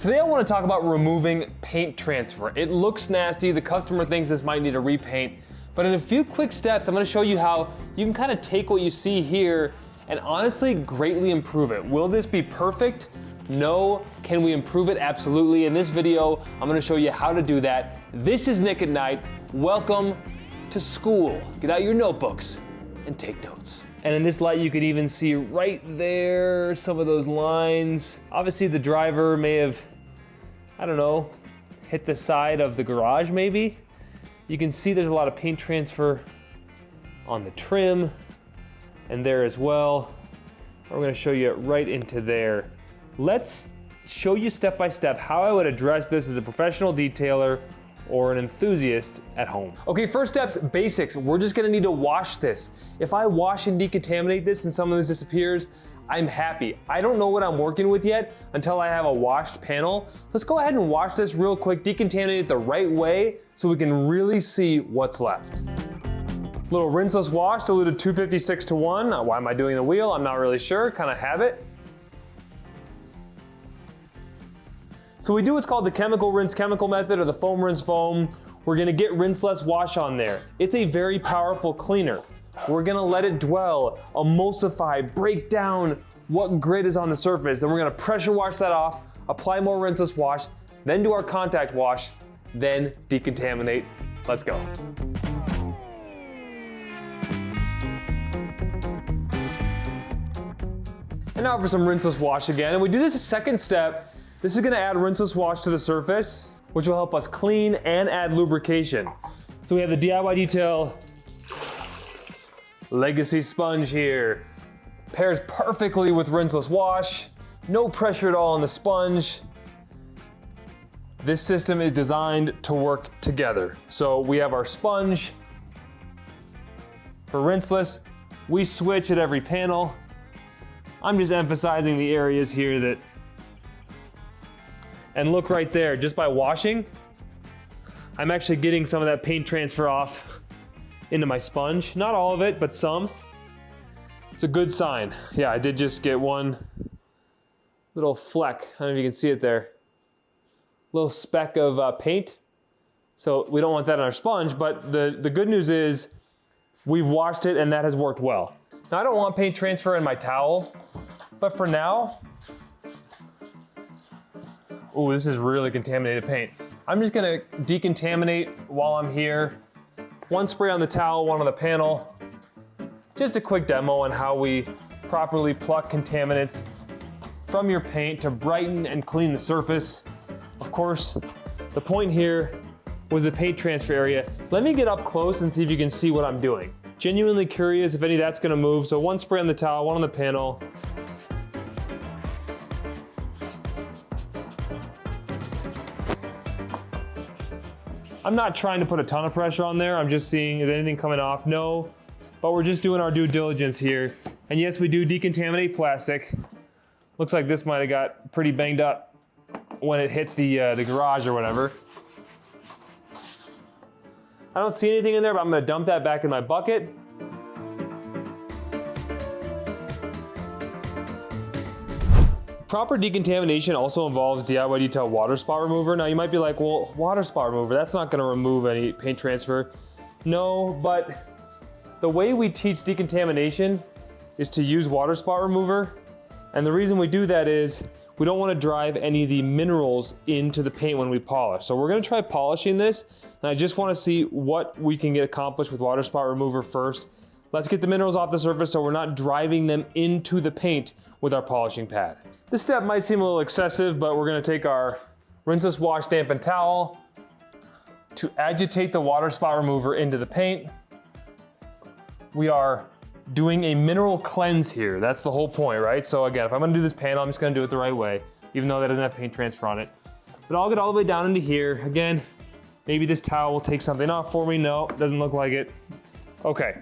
Today I want to talk about removing paint transfer. It looks nasty, the customer thinks this might need a repaint, but in a few quick steps I'm going to show you how you can kind of take what you see here and honestly greatly improve it. Will this be perfect? No. Can we improve it? Absolutely. In this video, I'm going to show you how to do that. This is Nick at Night. Welcome to school. Get out your notebooks and take notes. And in this light, you can even see right there some of those lines. Obviously, the driver may have, I don't know, hit the side of the garage maybe. You can see there's a lot of paint transfer on the trim and there as well. We're gonna show you right into there. Let's show you step by step how I would address this as a professional detailer or an enthusiast at home. Okay, first steps, basics. We're just gonna need to wash this. If I wash and decontaminate this and some of this disappears, I'm happy. I don't know what I'm working with yet until I have a washed panel. Let's go ahead and wash this real quick, decontaminate it the right way so we can really see what's left. Little rinseless wash, diluted 256 to 1. Why am I doing the wheel? I'm not really sure, kind of habit. So we do what's called the chemical rinse chemical method or the foam rinse foam. We're gonna get rinseless wash on there. It's a very powerful cleaner. We're gonna let it dwell, emulsify, break down what grit is on the surface. Then we're gonna pressure wash that off, apply more rinseless wash, then do our contact wash, then decontaminate. Let's go. And now for some rinseless wash again. And we do this a second step. This is gonna add rinseless wash to the surface, which will help us clean and add lubrication. So we have the DIY Detail Legacy Sponge here. Pairs perfectly with rinseless wash, no pressure at all on the sponge. This system is designed to work together. So we have our sponge for rinseless. We switch at every panel. I'm just emphasizing the areas here that, and look right there, just by washing, I'm actually getting some of that paint transfer off into my sponge. Not all of it, but some. It's a good sign. Yeah, I did just get one little fleck. I don't know if you can see it there. Little speck of paint. So we don't want that on our sponge, but the good news is we've washed it and that has worked well. Now I don't want paint transfer in my towel, but for now, ooh, this is really contaminated paint. I'm just gonna decontaminate while I'm here. One spray on the towel, one on the panel. Just a quick demo on how we properly pluck contaminants from your paint to brighten and clean the surface. Of course, the point here was the paint transfer area. Let me get up close and see if you can see what I'm doing. Genuinely curious if any of that's gonna move. So one spray on the towel, one on the panel. I'm not trying to put a ton of pressure on there. I'm just seeing, is anything coming off? No, but we're just doing our due diligence here. And yes, we do decontaminate plastic. Looks like this might've got pretty banged up when it hit the garage or whatever. I don't see anything in there, but I'm gonna dump that back in my bucket. Proper decontamination also involves DIY Detail water spot remover. Now you might be like, well, water spot remover, that's not gonna remove any paint transfer. No, but the way we teach decontamination is to use water spot remover. And the reason we do that is we don't wanna drive any of the minerals into the paint when we polish. So we're gonna try polishing this, and I just wanna see what we can get accomplished with water spot remover first. Let's get the minerals off the surface so we're not driving them into the paint with our polishing pad. This step might seem a little excessive, but we're gonna take our rinseless wash dampened towel to agitate the water spot remover into the paint. We are doing a mineral cleanse here. That's the whole point, right? So again, if I'm gonna do this panel, I'm just gonna do it the right way, even though that doesn't have paint transfer on it. But I'll get all the way down into here. Again, maybe this towel will take something off for me. No, doesn't look like it. Okay.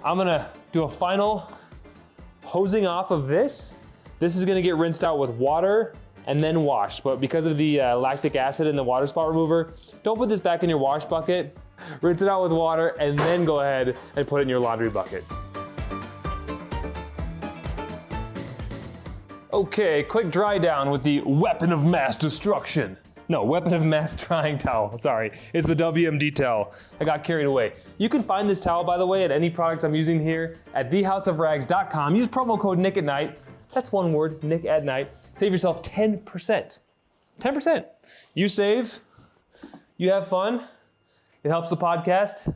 I'm gonna do a final hosing off of this. This is gonna get rinsed out with water and then washed. But because of the lactic acid in the water spot remover, don't put this back in your wash bucket. Rinse it out with water and then go ahead and put it in your laundry bucket. Okay, quick dry down with the weapon of mass destruction. No, weapon of mass drying towel. Sorry, it's the WMD towel. I got carried away. You can find this towel, by the way, at any products I'm using here at thehouseofrags.com. Use promo code Nick at Night. That's one word, Nick at Night. Save yourself 10%. 10%. You save, you have fun, it helps the podcast.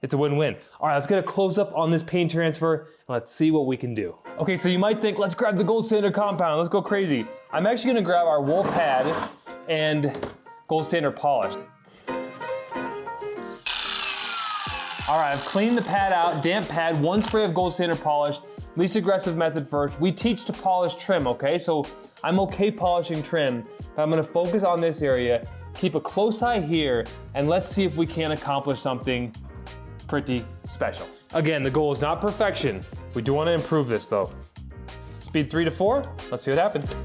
It's a win-win. All right, let's get a close-up on this paint transfer and let's see what we can do. Okay, so you might think, let's grab the Gold Standard compound, let's go crazy. I'm actually gonna grab our wool pad and Gold Standard polish. All right, I've cleaned the pad out, damp pad, 1 spray of Gold Standard polish, least aggressive method first. We teach to polish trim, okay? So I'm okay polishing trim, but I'm gonna focus on this area, keep a close eye here, and let's see if we can accomplish something pretty special. Again, the goal is not perfection. We do wanna improve this though. Speed 3 to 4, let's see what happens.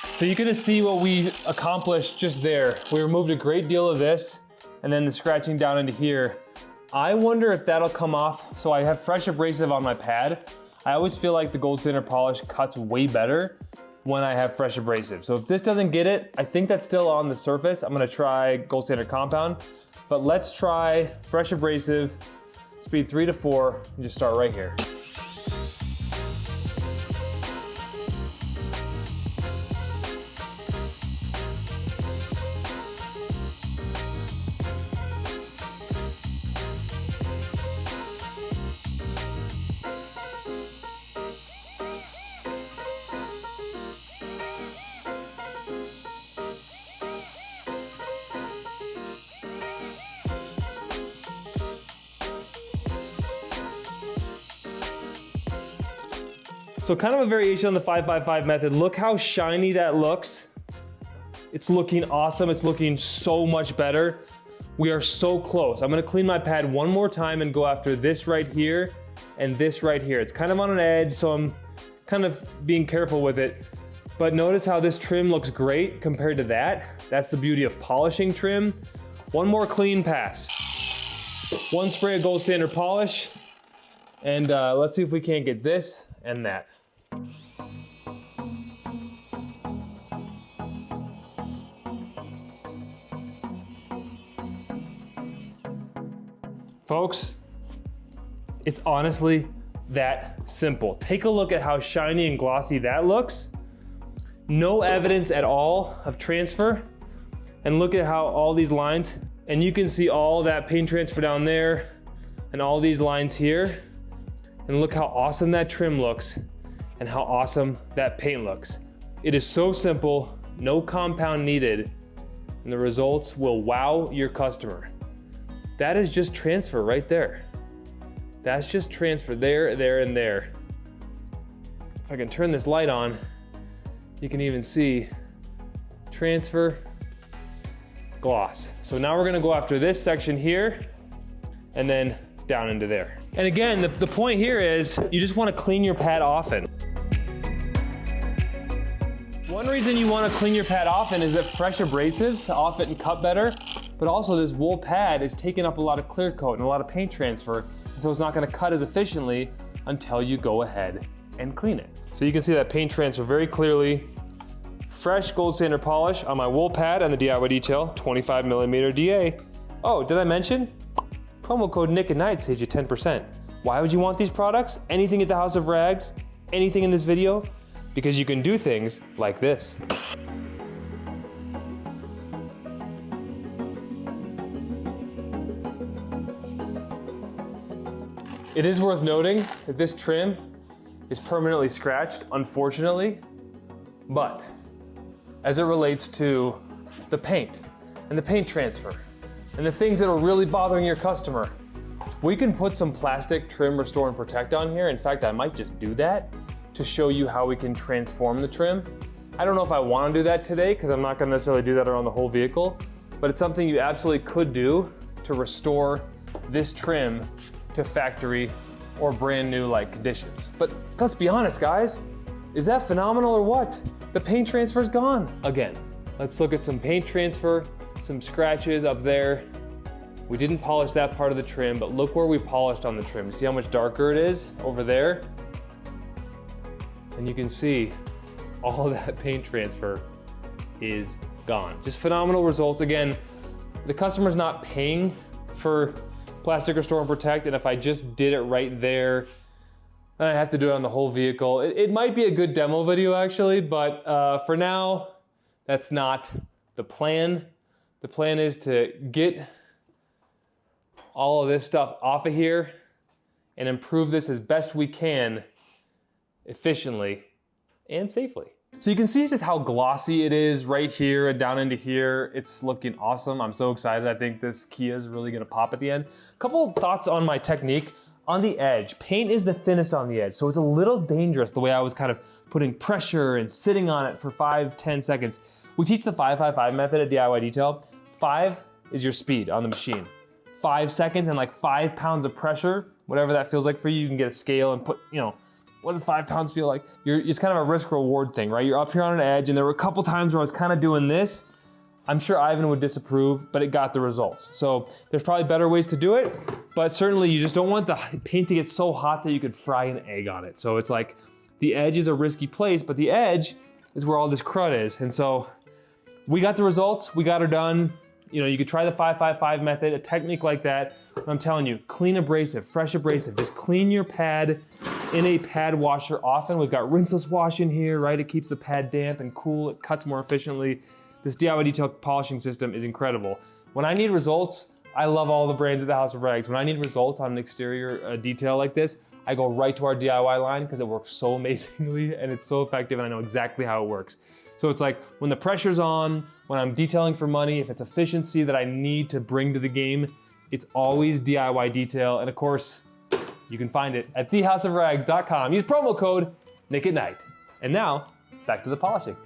So you're gonna see what we accomplished just there. We removed a great deal of this and then the scratching down into here. I wonder if that'll come off. So I have fresh abrasive on my pad. I always feel like the Gold Standard polish cuts way better when I have fresh abrasive. So if this doesn't get it, I think that's still on the surface. I'm gonna try Gold Standard compound, but let's try fresh abrasive, speed 3 to 4, and just start right here. So kind of a variation on the 555 method. Look how shiny that looks. It's looking awesome. It's looking so much better. We are so close. I'm gonna clean my pad one more time and go after this right here and this right here. It's kind of on an edge, so I'm kind of being careful with it. But notice how this trim looks great compared to that. That's the beauty of polishing trim. One more clean pass. 1 spray of Gold Standard polish. And let's see if we can't get this and that. Folks, it's honestly that simple. Take a look at how shiny and glossy that looks. No evidence at all of transfer. And look at how all these lines, and you can see all that paint transfer down there and all these lines here. And look how awesome that trim looks and how awesome that paint looks. It is so simple, no compound needed, and the results will wow your customer. That is just transfer right there. That's just transfer there, there, and there. If I can turn this light on, you can even see transfer, gloss. So now we're gonna go after this section here and then down into there. And again, the point here is you just wanna clean your pad often. One reason you wanna clean your pad often is that fresh abrasives often cut better, but also this wool pad is taking up a lot of clear coat and a lot of paint transfer, and so it's not gonna cut as efficiently until you go ahead and clean it. So you can see that paint transfer very clearly. Fresh Gold Standard polish on my wool pad and the DIY detail, 25mm DA. Oh, did I mention? Promo code Nick at Night saves you 10%. Why would you want these products? Anything at the House of Rags? Anything in this video? Because you can do things like this. It is worth noting that this trim is permanently scratched, unfortunately, but as it relates to the paint and the paint transfer and the things that are really bothering your customer, we can put some plastic trim, restore, and protect on here. In fact, I might just do that to show you how we can transform the trim. I don't know if I want to do that today because I'm not going to necessarily do that around the whole vehicle, but it's something you absolutely could do to restore this trim to factory or brand new like conditions. But let's be honest, guys, is that phenomenal or what? The paint transfer's gone. Again, let's look at some paint transfer some scratches up there. We didn't polish that part of the trim, but look where we polished on the trim. See how much darker it is over there? And you can see all of that paint transfer is gone. Just phenomenal results. Again, the customer's not paying for Plastic Restore and Protect, and if I just did it right there, then I'd have to do it on the whole vehicle. It might be a good demo video actually, but for now, that's not the plan. The plan is to get all of this stuff off of here and improve this as best we can efficiently and safely. So you can see just how glossy it is right here and down into here. It's looking awesome. I'm so excited. I think this Kia is really gonna pop at the end. Couple thoughts on my technique. On the edge, paint is the thinnest on the edge, so it's a little dangerous the way I was kind of putting pressure and sitting on it for 5-10 seconds. We teach the 5-5-5 method at DIY Detail. 5 is your speed on the machine. 5 seconds and like 5 pounds of pressure, whatever that feels like for you, you can get a scale and put, what does 5 pounds feel like? It's kind of a risk reward thing, right? You're up here on an edge, and there were a couple times where I was kind of doing this. I'm sure Ivan would disapprove, but it got the results. So there's probably better ways to do it, but certainly you just don't want the paint to get so hot that you could fry an egg on it. So it's like the edge is a risky place, but the edge is where all this crud is. And so we got the results, we got her done. You could try the 5-5-5 method, a technique like that. I'm telling you, clean abrasive, fresh abrasive. Just clean your pad in a pad washer often. We've got rinseless wash in here, right? It keeps the pad damp and cool. It cuts more efficiently. This DIY Detail polishing system is incredible. When I need results, I love all the brands at the House of Rags. When I need results on an exterior detail like this, I go right to our DIY line because it works so amazingly and it's so effective and I know exactly how it works. So it's like when the pressure's on, when I'm detailing for money, if it's efficiency that I need to bring to the game, it's always DIY Detail. And of course, you can find it at thehouseofrags.com. Use promo code NickAtNight. And now, back to the polishing.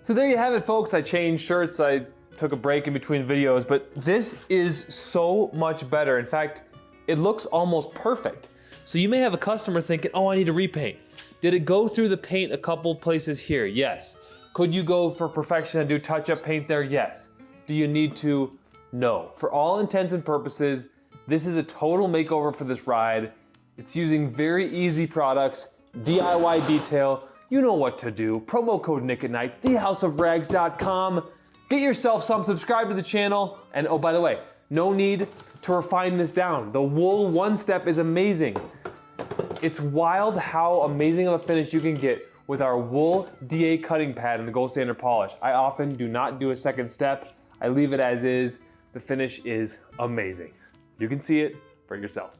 So there you have it, folks. I changed shirts, I took a break in between videos, but this is so much better. In fact, it looks almost perfect. So you may have a customer thinking, oh, I need to repaint. Did it go through the paint a couple places here? Yes. Could you go for perfection and do touch-up paint there? Yes. Do you need to? No. For all intents and purposes, this is a total makeover for this ride. It's using very easy products, DIY Detail. You know what to do. Promo code NickAtNight, thehouseofrags.com. Get yourself some, subscribe to the channel. And oh, by the way, no need to refine this down. The wool one step is amazing. It's wild how amazing of a finish you can get with our wool DA cutting pad and the gold standard polish. I often do not do a second step. I leave it as is. The finish is amazing. You can see it for yourself.